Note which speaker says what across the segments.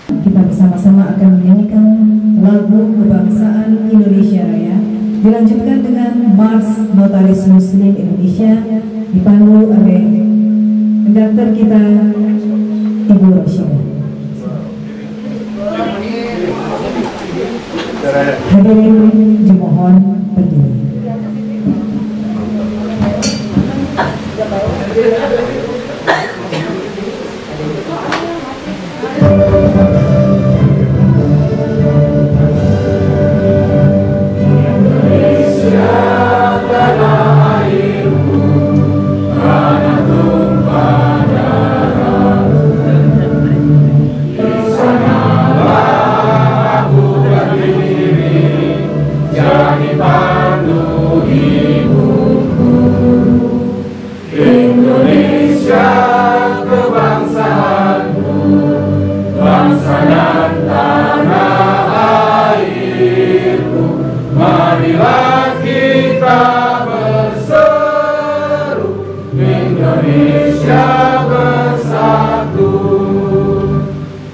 Speaker 1: Kita bersama-sama akan menyanyikan lagu kebangsaan Indonesia Raya, dilanjutkan dengan Mars Notaris Muslim Indonesia dipandu oleh konduktor kita Ibu Roshidah. Hadirin dimohon berdiri.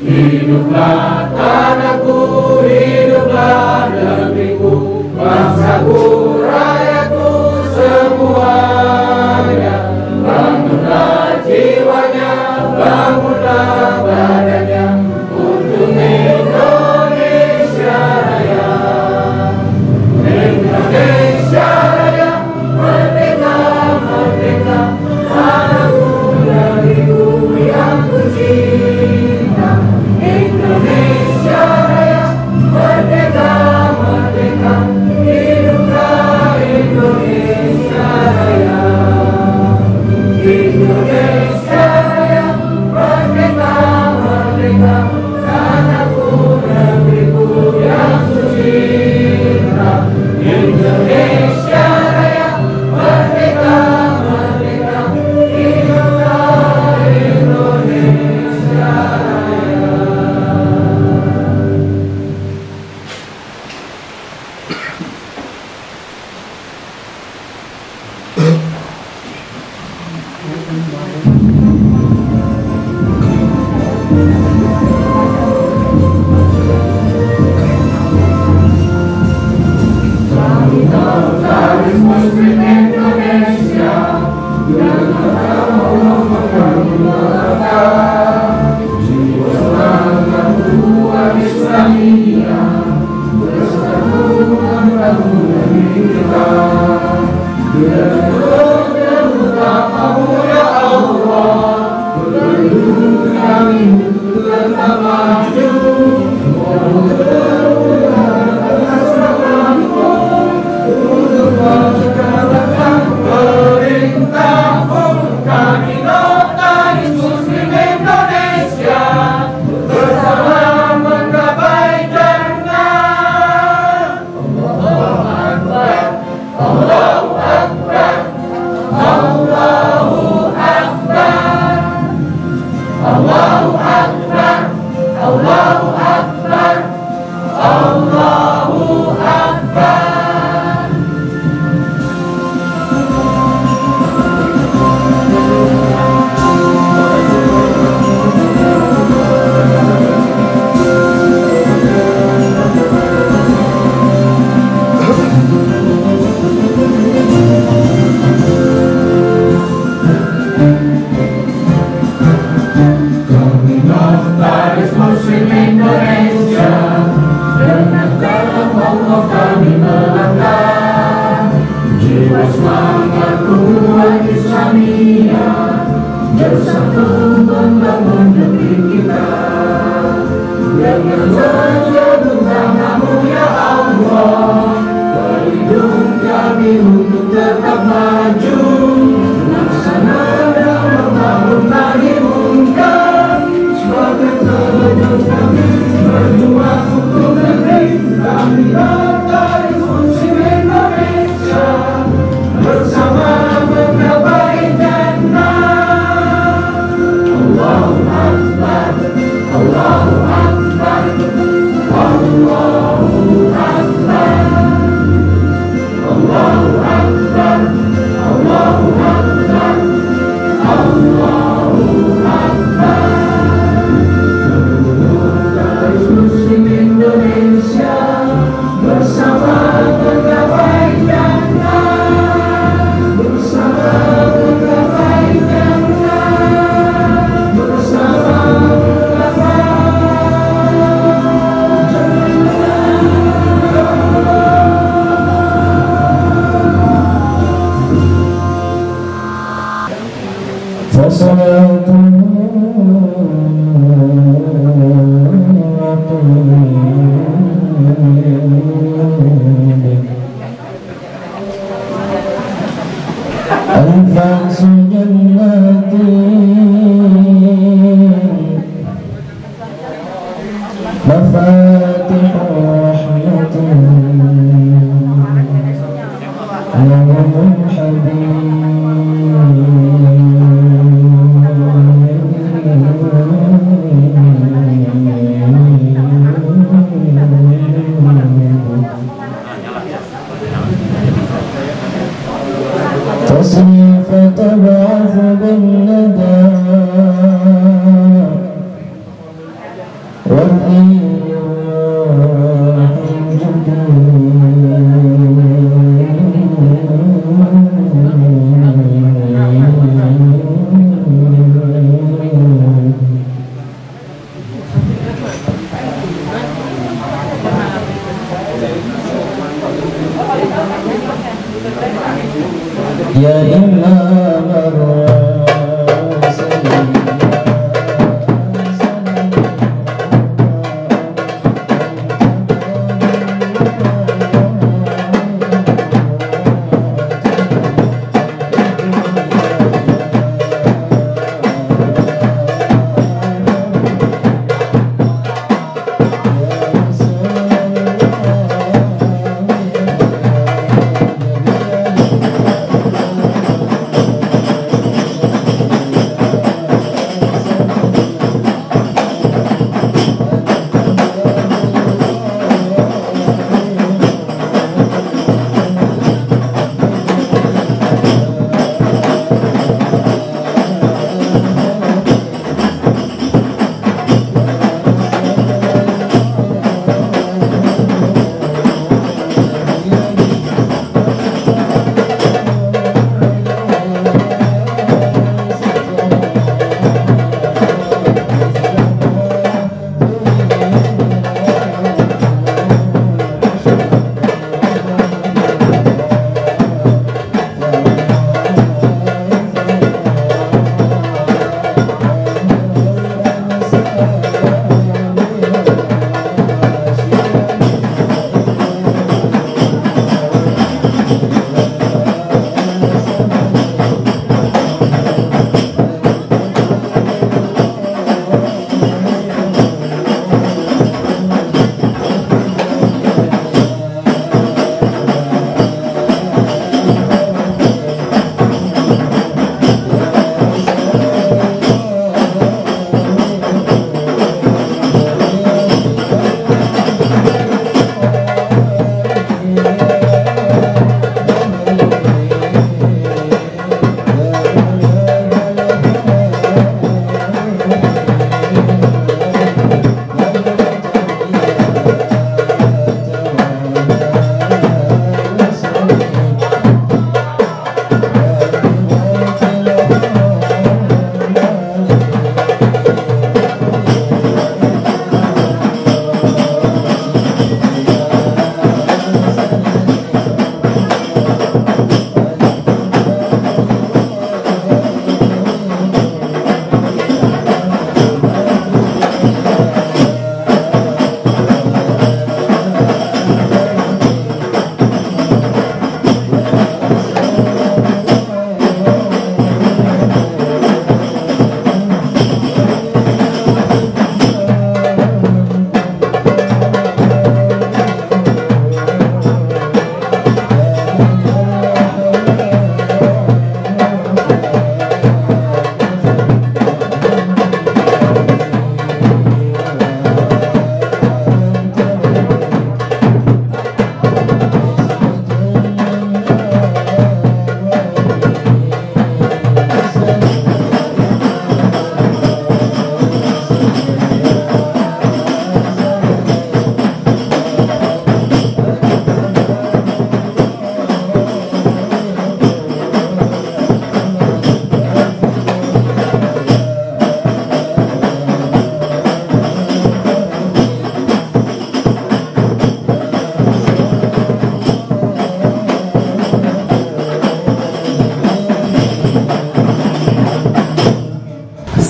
Speaker 2: Hiduplah tanahku, hiduplah negeriku, bangsaku, rakyatku semuanya. Bangunlah jiwanya, bangunlah badannya untuk Indonesia Raya. Indonesia Raya, merdeka, merdeka, tanahku, negeriku yang ku cinta. Indonesia Raya, merdeka, merdeka, hiduplah Indonesia Raya. Indonesia Raya, merdeka, merdeka, tanahku, negeriku yang ku cinta. Indonesia Raya, merdeka, merdeka, hiduplah Indonesia Raya. Notaris Muslim Indonesia, dengan Allah kami melekat, jiwa semangat kuat Islamia, bersatu membangun negeri kita. Dengan utamamu ya Allah, pelindung kami untuk tetap maju. Kami Notaris Muslim Indonesia bersama menggapai jannah. Allahu Akbar, Allahu Akbar, Allahu Akbar, Allahu Akbar, Allahu Akbar, Allahu Akbar. Notaris Muslim Indonesia, dengan dalam Allah kami melangkah, jiwa semangat kuat Islamia, bersatu membangun negeri kita. Dengan menyebut namamu ya Allah, pelindung kami untuk tetap maju, melaksanakan membangun mengirimkan sebagai pejuang kami berjuang untuk negeri kami. Notaris Muslim Indonesia bersama menggapai jannah. Allahu Akbar, Allahu Akbar, Allahu Akbar, Allahu Akbar.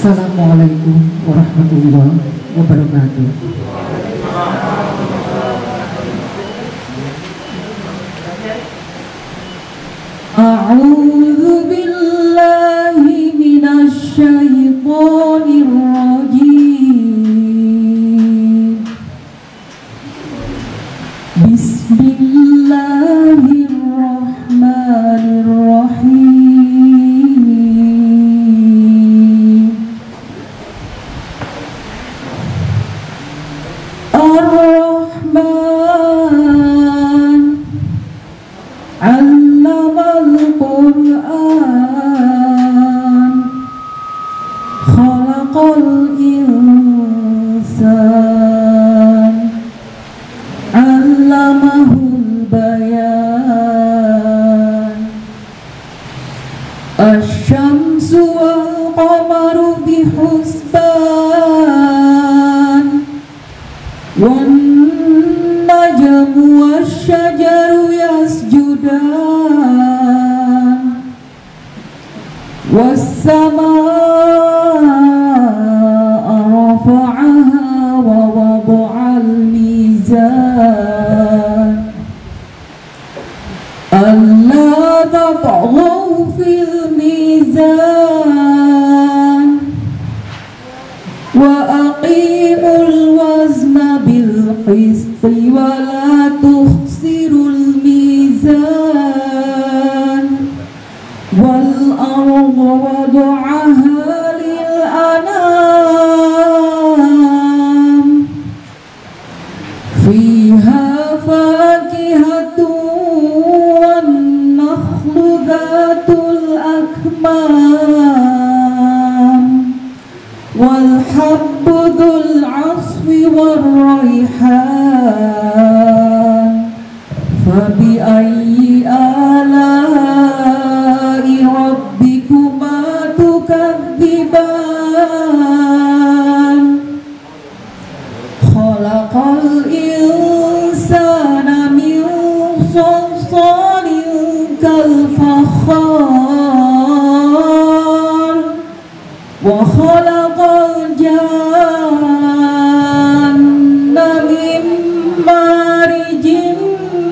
Speaker 3: Assalamualaikum warahmatullahi wabarakatuh. A'udzu billahi minasy syaithanir rajim. Bismillahirrahmanirrahim. Ar-Rahman 'allamal Qur'an, khalaqal insan, 'allamahul bayan. Asy-syamsu wal qamaru bihusban, wan najmu wasyajaru yasjudan, was-samaa'a rafa'aha wa wada'al mizan, alla tatghaw fil mizan, wa aqimul wazna bil qisti wa la tukhsirul mizan, wal arda wada'aha lil anam, fiha fakihatun wan nakhlu dhatul akmam, wal habbu dhul 'asfi war rayhan, fabi ayyi ala'i rabbikuma tukadziban. Khalaqal insana min salsalin kal fakhar, wa khalaqal janna min marijin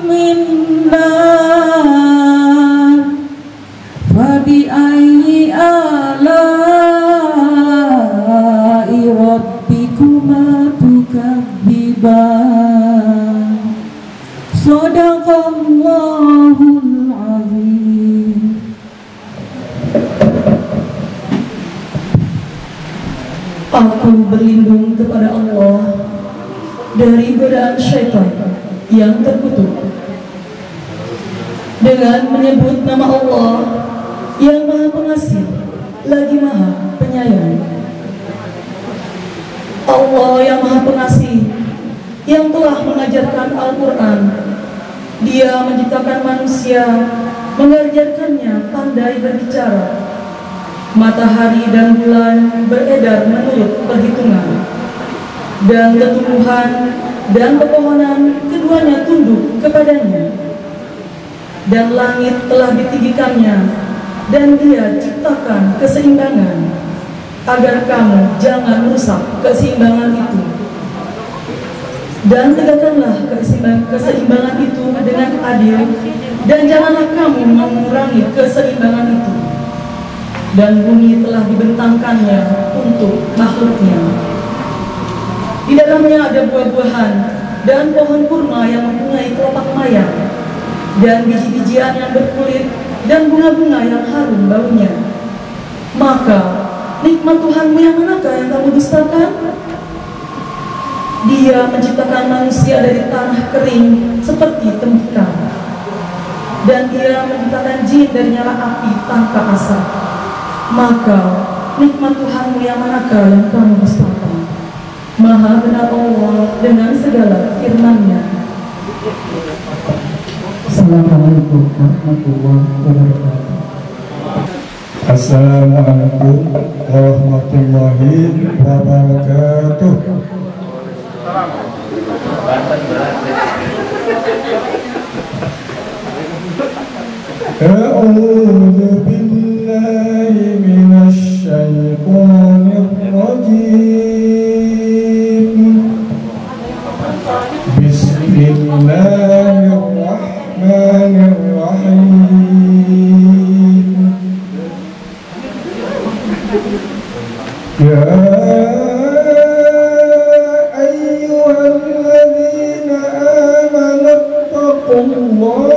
Speaker 3: min nar, fabi ayyi ala'i rabbikuma tukadziban. Shadaqallahul azim.
Speaker 1: Aku berlindung kepada Allah dari godaan syaitan yang terkutuk dengan menyebut nama Allah yang Maha Pengasih lagi Maha Penyayang. Allah yang Maha Pengasih yang telah mengajarkan Al-Quran. Dia menciptakan manusia, mengajarkannya pandai berbicara. Matahari dan bulan beredar menurut perhitungan, dan tumbuhan dan pepohonan keduanya tunduk kepadanya. Dan langit telah ditinggikannya, dan dia ciptakan keseimbangan, agar kamu jangan merusak keseimbangan itu. Dan tegakkanlah keseimbangan itu dengan adil, dan janganlah kamu mengurangi keseimbangan itu. Dan bumi telah dibentangkannya untuk makhluknya. Di dalamnya ada buah-buahan dan pohon kurma yang mempunyai kelopak maya, dan biji-bijian yang berkulit, dan bunga-bunga yang harum baunya. Maka nikmat Tuhanmu yang manakah yang kamu dustakan? Dia menciptakan manusia dari tanah kering seperti tembikar, dan dia menciptakan jin dari nyala api tanpa asap. Maka nikmat Tuhanmu yang manakah yang kamu dustakan? Maha benar Allah dengan segala firman-Nya.
Speaker 3: Assalamualaikum warahmatullahi wabarakatuh.
Speaker 4: Assalamualaikum warahmatullahi wabarakatuh. A'udzu billahi minasy syaithanir يا أيها الذين آمنوا اتقوا الله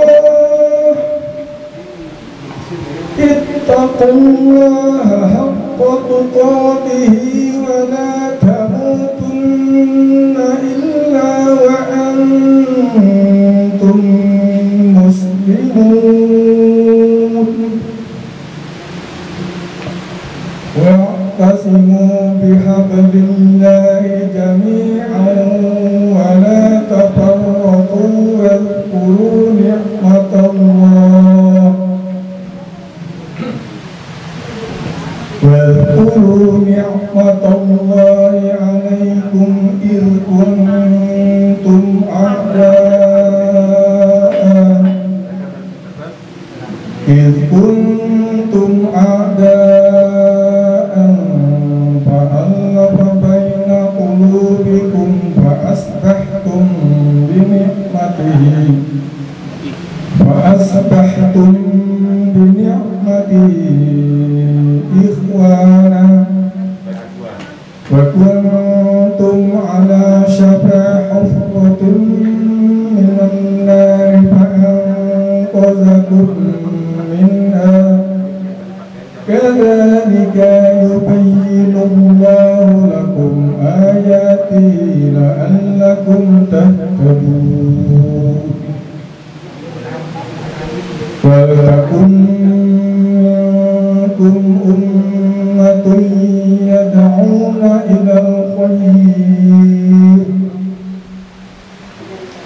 Speaker 4: حق تقاته ولا تموتن إلا وأنتم مسلمون واعتصموا بحبل الله جميعا ولا تفرقوا واذكروا نعمة الله عليكم إذ كنتم أعداء فألف بين قلوبكم فأصبحتم بنعمته إخوانا وكنتم على شفا حفرة من النار فأنقذكم منها كذلك يبين الله لكم آياته لعلكم تهتدون ولتكن منكم أمة يدعون إلى الخير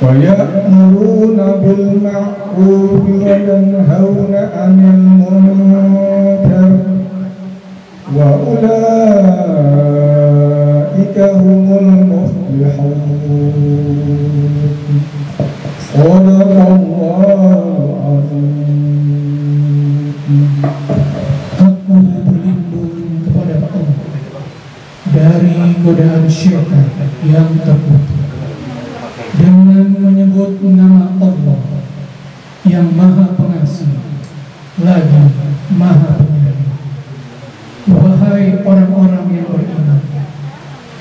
Speaker 4: ويأمرون بالمعروف وينهون عن المنكر وأولئك هم المفلحون صدق الله العظيم.
Speaker 5: Aku berlindung kepada Allah dari godaan syaitan yang terkutuk dengan menyebut nama Allah yang Maha Pengasih lagi Maha Penyayang. Wahai orang-orang yang beriman,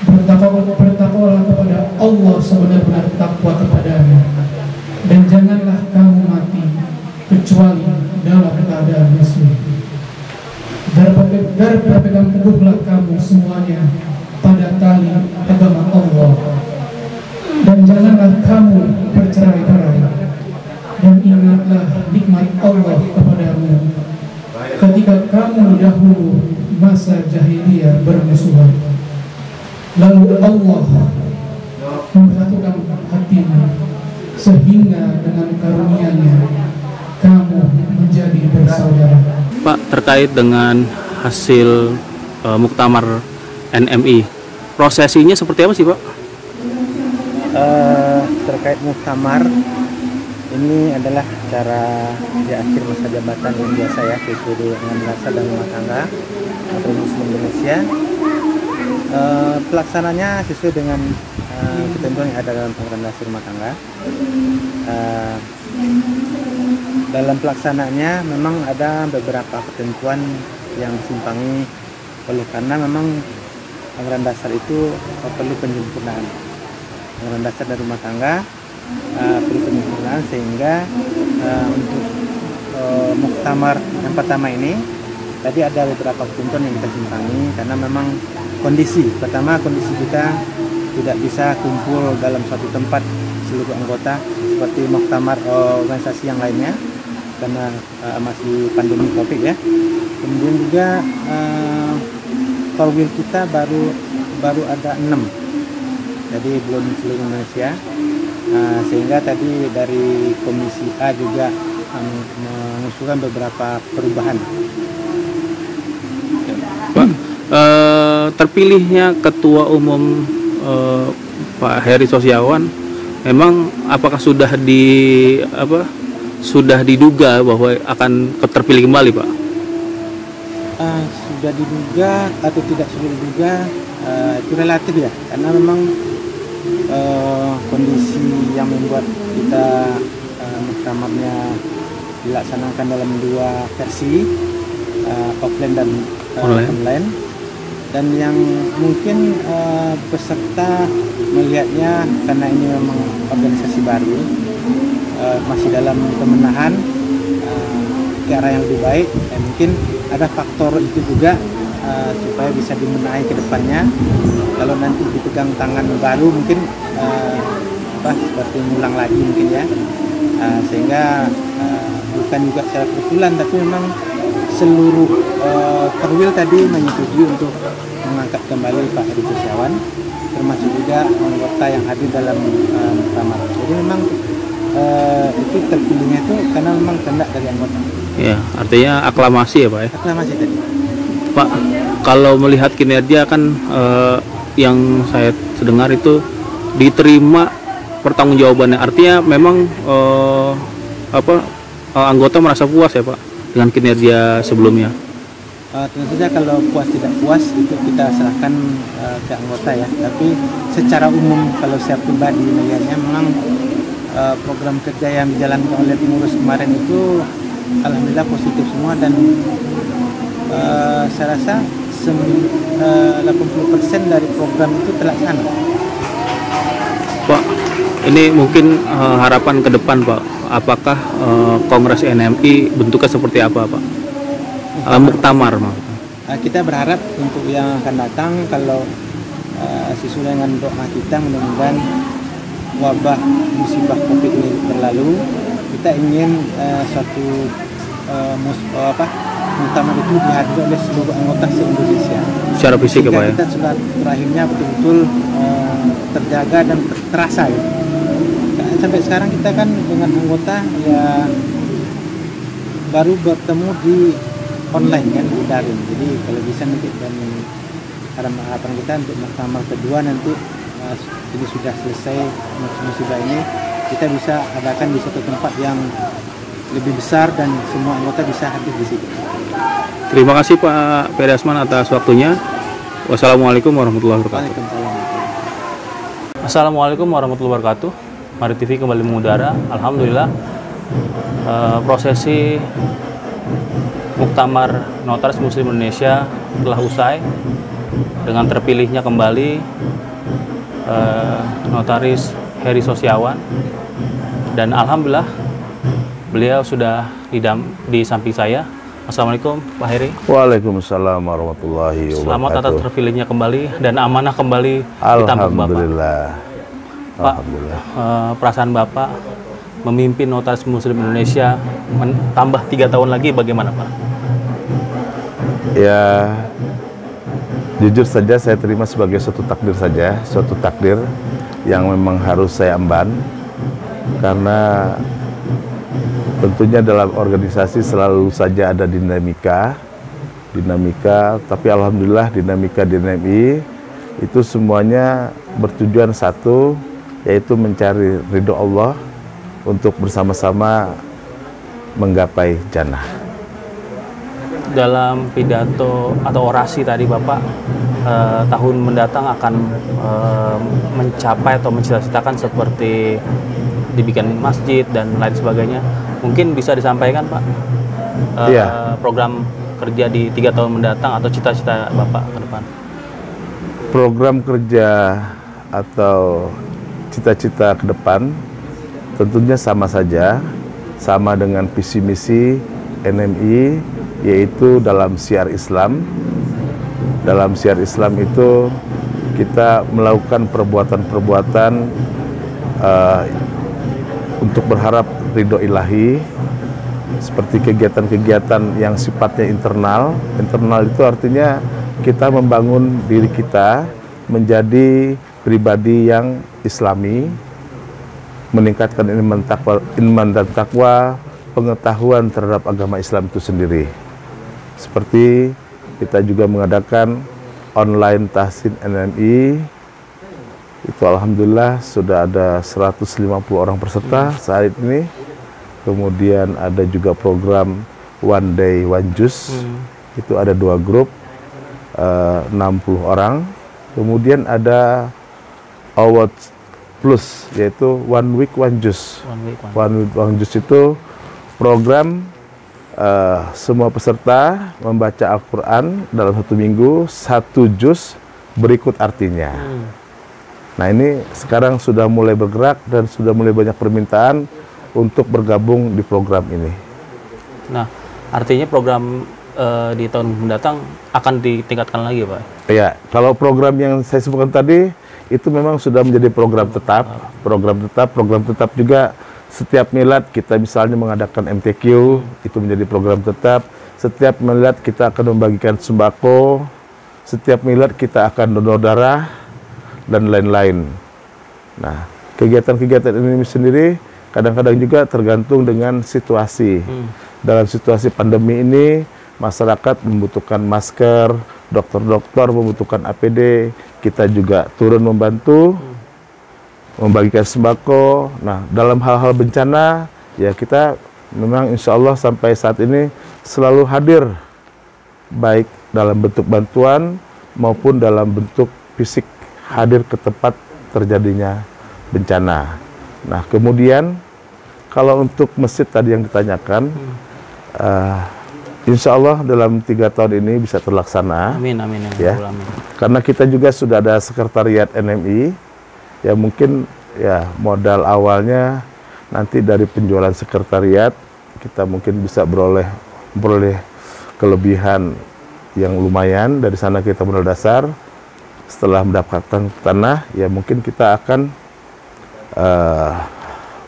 Speaker 5: bertakwalah kepada Allah sebenar-benar takwa kepadanya, dan janganlah kamu mati kecuali dalam keadaan muslim. Berpegang teguhlah kamu semuanya pada tali agama Allah, dan janganlah kamu bercerai-berai, dan ingatlah nikmat Allah kepadamu ketika kamu dahulu masa jahiliyah bermusuhan, lalu Allah mempersatukan hatimu sehingga dengan karunia-Nya kamu menjadi bersaudara.
Speaker 6: Pak, terkait dengan hasil muktamar NMI, prosesinya seperti apa sih Pak?
Speaker 7: Terkait muktamar, ini adalah cara di akhir masa jabatan yang biasa ya, sesuai dengan dasar dan rumah tangga atau Muslim Indonesia. Pelaksananya sesuai dengan ketentuan yang ada dalam Anggaran Dasar Rumah Tangga. Dalam pelaksanaannya memang ada beberapa ketentuan yang disimpangi karena memang Anggaran Dasar itu perlu penyempurnaan. Anggaran Dasar dan Rumah Tangga perlu penyempurnaan, sehingga untuk muktamar yang pertama ini tadi ada beberapa ketentuan yang kita simpangi karena memang kondisi kita tidak bisa kumpul dalam suatu tempat seluruh anggota seperti muktamar organisasi yang lainnya karena masih pandemi Covid ya. Kemudian juga korwil kita baru ada 6, jadi belum seluruh Indonesia. Sehingga tadi dari Komisi A juga mengusulkan beberapa perubahan.
Speaker 6: Pak, terpilihnya Ketua Umum Pak Heri Sosiawan, memang apakah sudah diduga bahwa akan terpilih kembali, Pak?
Speaker 7: Sudah diduga atau tidak sudah diduga itu relatif ya, karena memang kondisi yang membuat kita muktamarnya dilaksanakan dalam 2 versi, offline dan online. Dan yang mungkin peserta melihatnya karena ini memang organisasi baru, masih dalam pemenahan ke arah yang lebih baik, dan mungkin ada faktor itu juga supaya bisa dimenahi ke depannya. Kalau nanti dipegang tangan baru mungkin seperti ngulang lagi mungkin ya, sehingga bukan juga secara kebetulan, tapi memang seluruh perwil tadi menyetujui untuk mengangkat kembali Pak Heri Sosiawan, termasuk juga anggota yang hadir dalam muktamar. Jadi memang itu terpilihnya itu karena memang kehendak dari anggota.
Speaker 6: Ya, artinya aklamasi ya Pak ya?
Speaker 7: Aklamasi tadi.
Speaker 6: Pak, kalau melihat kinerja kan yang saya dengar itu diterima pertanggungjawabannya. Artinya memang anggota merasa puas ya Pak dengan kinerja sebelumnya.
Speaker 7: Tentu saja kalau puas tidak puas itu kita serahkan ke anggota ya. Tapi secara umum kalau saya pribadi melihatnya memang program kerja yang dijalankan oleh pengurus kemarin itu alhamdulillah positif semua, dan saya rasa 80% dari program itu terlaksana.
Speaker 6: Pak, ini mungkin harapan ke depan Pak, apakah Kongres NMI bentuknya seperti apa Pak? Muktamar maksudnya.
Speaker 7: Kita berharap untuk yang akan datang, kalau sesuai dengan doa kita, mudah-mudahan wabah musibah COVID ini berlalu, kita ingin suatu muktamar itu dihadiri oleh seluruh anggota se-Indonesia.
Speaker 6: Secara fisik ya Pak ya?
Speaker 7: Kita silaturahimnya betul-betul terjaga dan terasa ya. Sampai sekarang kita kan dengan anggota ya baru bertemu di online kan, di daring. Jadi kalau bisa nanti, dan harapan kita untuk muktamar kedua nanti ini sudah selesai musibah ini, kita bisa adakan di satu tempat yang lebih besar dan semua anggota bisa hadir di situ.
Speaker 6: Terima kasih Pak Ferry Asman atas waktunya. Wassalamualaikum warahmatullahi wabarakatuh. Assalamualaikum warahmatullahi wabarakatuh. Mari TV kembali mengudara. Alhamdulillah prosesi Muktamar Notaris Muslim Indonesia telah usai dengan terpilihnya kembali Notaris Heri Sosiawan, dan alhamdulillah beliau sudah di samping saya. Assalamualaikum Pak Heri.
Speaker 8: Waalaikumsalam warahmatullahi wabarakatuh.
Speaker 6: Selamat atas terpilihnya kembali dan amanah kembali ditambah Bapak.
Speaker 8: Alhamdulillah.
Speaker 6: Pak, perasaan Bapak memimpin Notaris Muslim Indonesia tambah 3 tahun lagi bagaimana Pak?
Speaker 8: Ya, jujur saja saya terima sebagai suatu takdir saja, suatu takdir yang memang harus saya emban, karena tentunya dalam organisasi selalu saja ada dinamika, tapi alhamdulillah dinamika di NMI itu semuanya bertujuan satu, yaitu mencari ridho Allah untuk bersama-sama menggapai jannah.
Speaker 6: Dalam pidato atau orasi tadi Bapak, tahun mendatang akan mencapai atau mencita-citakan seperti dibikin masjid dan lain sebagainya. Mungkin bisa disampaikan Pak program kerja di 3 tahun mendatang atau cita-cita Bapak ke depan?
Speaker 8: Program kerja atau cita-cita ke depan tentunya sama saja, sama dengan visi misi NMI, yaitu dalam syiar Islam. Dalam syiar Islam itu kita melakukan perbuatan-perbuatan untuk berharap ridho ilahi, seperti kegiatan-kegiatan yang sifatnya internal. Internal itu artinya kita membangun diri kita menjadi pribadi yang islami, meningkatkan iman dan takwa, pengetahuan terhadap agama Islam itu sendiri. Seperti kita juga mengadakan online tahsin NMI, itu alhamdulillah sudah ada 150 orang peserta saat ini. Kemudian ada juga program One Day One Juice, itu ada 2 grup, 60 orang. Kemudian ada Awards Plus, yaitu One Week One Juice. One Week One Juice itu program semua peserta membaca Al-Quran dalam 1 minggu 1 juz berikut artinya. Nah ini sekarang sudah mulai bergerak dan sudah mulai banyak permintaan untuk bergabung di program ini.
Speaker 6: Nah, artinya program di tahun mendatang akan ditingkatkan lagi, Pak?
Speaker 8: Ya, kalau program yang saya sebutkan tadi itu memang sudah menjadi program tetap. Program tetap juga setiap milad kita misalnya mengadakan MTQ, itu menjadi program tetap. Setiap milad kita akan membagikan sembako. Setiap milad kita akan donor darah dan lain-lain. Nah, kegiatan-kegiatan ini sendiri kadang-kadang juga tergantung dengan situasi. Dalam situasi pandemi ini, masyarakat membutuhkan masker, dokter-dokter membutuhkan APD, kita juga turun membantu, membagikan sembako. Nah, dalam hal-hal bencana, ya kita memang insya Allah sampai saat ini selalu hadir, baik dalam bentuk bantuan maupun dalam bentuk fisik, hadir ke tempat terjadinya bencana. Nah, kemudian kalau untuk masjid tadi yang ditanyakan, insya Allah dalam 3 tahun ini bisa terlaksana.
Speaker 6: Amin, amin,
Speaker 8: ya.
Speaker 6: Amin.
Speaker 8: Karena kita juga sudah ada sekretariat NMI, ya mungkin ya modal awalnya nanti dari penjualan sekretariat kita mungkin bisa beroleh kelebihan yang lumayan. Dari sana kita modal dasar. Setelah mendapatkan tanah, ya mungkin kita akan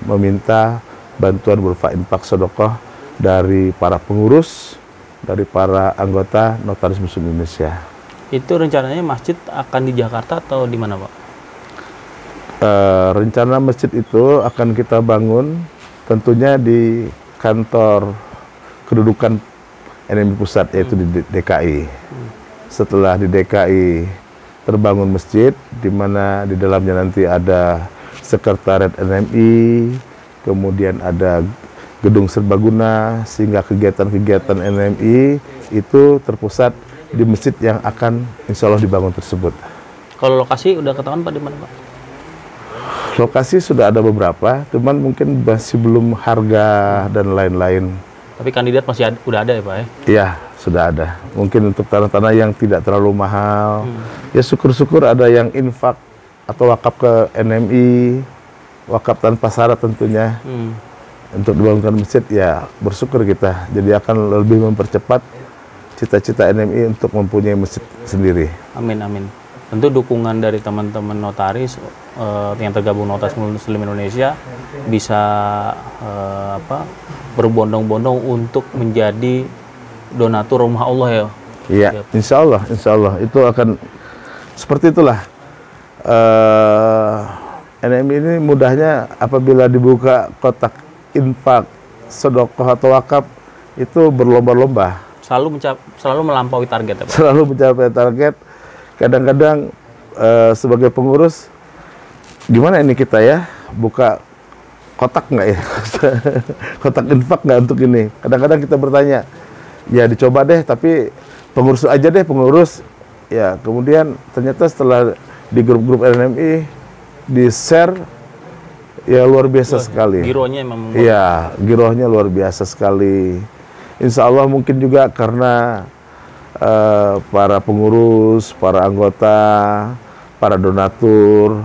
Speaker 8: meminta bantuan berupa infak sedekah dari para pengurus, dari para anggota Notaris Muslim Indonesia.
Speaker 6: Itu rencananya masjid akan di Jakarta atau di mana, Pak?
Speaker 8: Rencana masjid itu akan kita bangun tentunya di kantor kedudukan NMI Pusat, yaitu di DKI. Setelah di DKI terbangun masjid, di mana di dalamnya nanti ada sekretariat NMI, kemudian ada gedung serbaguna, sehingga kegiatan-kegiatan NMI itu terpusat di masjid yang akan insya Allah dibangun tersebut.
Speaker 6: Kalau lokasi udah ketahuan Pak di mana, Pak?
Speaker 8: Lokasi sudah ada beberapa, cuman mungkin masih belum harga dan lain-lain.
Speaker 6: Tapi kandidat masih udah ada ya, Pak?
Speaker 8: Iya, sudah ada. Mungkin untuk tanah-tanah yang tidak terlalu mahal, ya syukur-syukur ada yang infak atau wakaf ke NMI, wakaf tanpa syarat tentunya. Untuk dibangunkan masjid, ya bersyukur kita. Jadi akan lebih mempercepat cita-cita NMI untuk mempunyai masjid sendiri.
Speaker 6: Amin, amin. Tentu dukungan dari teman-teman notaris yang tergabung Notaris Muslim Indonesia bisa berbondong-bondong untuk menjadi donatur rumah Allah ya.
Speaker 8: Iya, insya Allah itu akan seperti itulah. NMI ini mudahnya apabila dibuka kotak infak, sedekah atau wakaf itu berlomba-lomba.
Speaker 6: Selalu melampaui target ya, Pak?
Speaker 8: Selalu mencapai target. Kadang-kadang sebagai pengurus, gimana ini kita ya, buka kotak nggak ya? Kotak infak nggak untuk ini? Kadang-kadang kita bertanya, ya dicoba deh, tapi pengurus aja deh, pengurus. Ya, kemudian ternyata setelah di grup-grup NMI, di-share, ya luar biasa sekali.
Speaker 6: Girohnya memang.
Speaker 8: Iya, girohnya luar biasa sekali. Insya Allah mungkin juga karena para pengurus, para anggota, para donatur,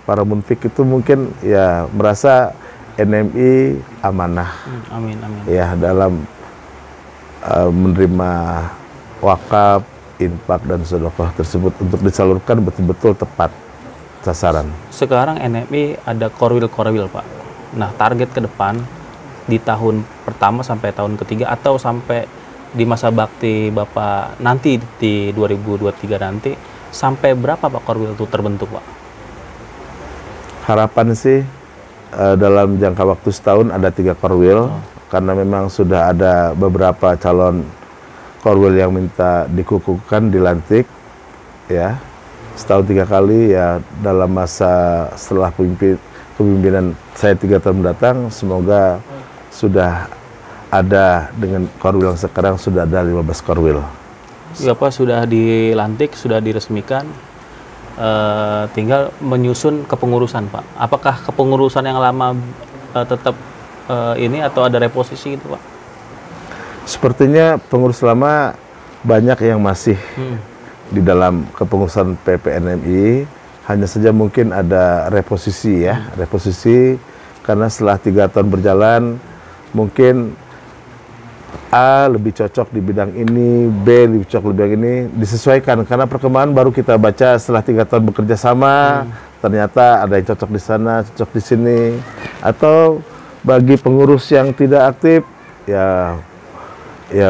Speaker 8: para munfik itu mungkin ya merasa NMI amanah.
Speaker 6: Amin, amin.
Speaker 8: Ya, dalam menerima wakaf, infak dan sedekah tersebut untuk disalurkan betul-betul tepat sasaran.
Speaker 6: Sekarang NMI ada korwil-korwil, Pak. Nah, target ke depan di tahun pertama sampai tahun ketiga atau sampai di masa bakti Bapak nanti di 2023 nanti, sampai berapa Pak korwil itu terbentuk, Pak?
Speaker 8: Harapan sih dalam jangka waktu setahun ada 3 korwil, karena memang sudah ada beberapa calon korwil yang minta dikukuhkan, dilantik, ya setahun 3 kali. Ya dalam masa setelah kepemimpinan saya 3 tahun mendatang, semoga sudah ada dengan korwil yang sekarang sudah ada 15 korwil.
Speaker 6: Ya Pak, sudah dilantik, sudah diresmikan, tinggal menyusun kepengurusan, Pak. Apakah kepengurusan yang lama tetap ini atau ada reposisi gitu, Pak?
Speaker 8: Sepertinya pengurus lama banyak yang masih di dalam kepengurusan PPNMI, hanya saja mungkin ada reposisi ya, reposisi karena setelah 3 tahun berjalan mungkin A lebih cocok di bidang ini, B lebih cocok di bidang ini, disesuaikan karena perkembangan baru kita baca setelah 3 tahun bekerja sama, ternyata ada yang cocok di sana, cocok di sini, atau bagi pengurus yang tidak aktif ya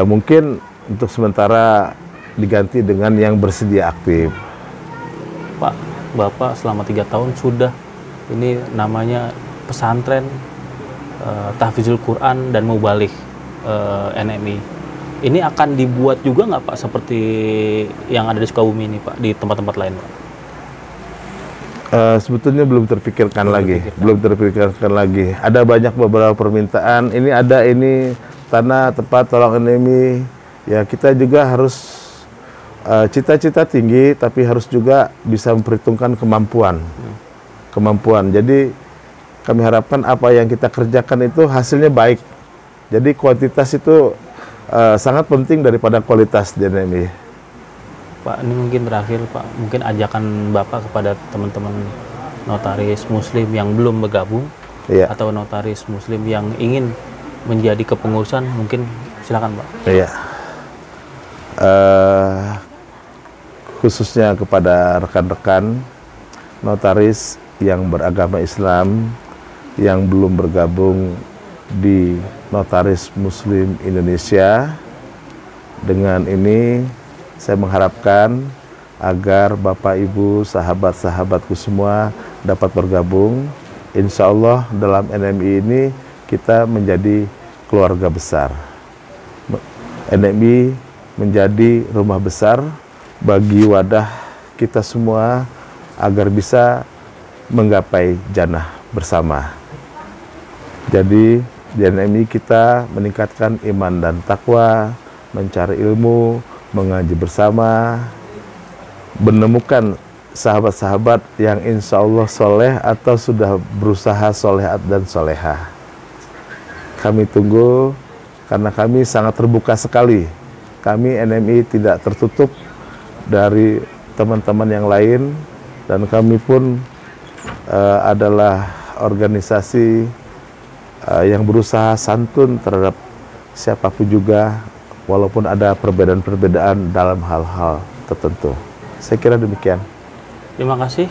Speaker 8: mungkin untuk sementara diganti dengan yang bersedia aktif.
Speaker 6: Pak, Bapak selama 3 tahun sudah ini namanya pesantren Tahfizul Quran dan Mubalik NMI. Ini akan dibuat juga nggak Pak seperti yang ada di Sukabumi ini Pak, di tempat-tempat lain Pak?
Speaker 8: Sebetulnya belum terpikirkan lagi. Ada banyak beberapa permintaan. Ini ada ini tanah tempat tolong NMI. Ya kita juga harus cita-cita tinggi, tapi harus juga bisa memperhitungkan kemampuan. Jadi kami harapkan apa yang kita kerjakan itu hasilnya baik. Jadi kuantitas itu sangat penting daripada kualitas di NMI.
Speaker 6: Pak, ini mungkin terakhir Pak, mungkin ajakan Bapak kepada teman-teman notaris muslim yang belum bergabung, atau notaris muslim yang ingin menjadi kepengurusan, mungkin silakan Pak.
Speaker 8: Iya. Khususnya kepada rekan-rekan notaris yang beragama Islam yang belum bergabung di Notaris Muslim Indonesia, dengan ini saya mengharapkan agar Bapak Ibu, sahabat-sahabatku semua dapat bergabung. Insya Allah dalam NMI ini kita menjadi keluarga besar. NMI menjadi rumah besar bagi wadah kita semua agar bisa menggapai jannah bersama. Jadi di NMI kita meningkatkan iman dan takwa, mencari ilmu, mengaji bersama, menemukan sahabat-sahabat yang insya Allah soleh atau sudah berusaha solehat dan solehah. Kami tunggu karena kami sangat terbuka sekali. Kami NMI tidak tertutup dari teman-teman yang lain, dan kami pun adalah organisasi yang berusaha santun terhadap siapapun juga, walaupun ada perbedaan-perbedaan dalam hal-hal tertentu. Saya kira demikian.
Speaker 6: Terima kasih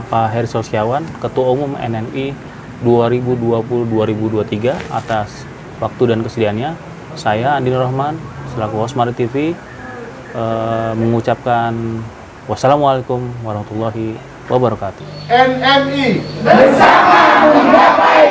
Speaker 6: Pak Heri Sosiawan, Ketua Umum NMI 2020-2023 atas waktu dan kesediaannya. Saya Andi Rahman selaku host Mari TV mengucapkan wassalamualaikum warahmatullahi wabarakatuh.
Speaker 2: NMI bersama menggapai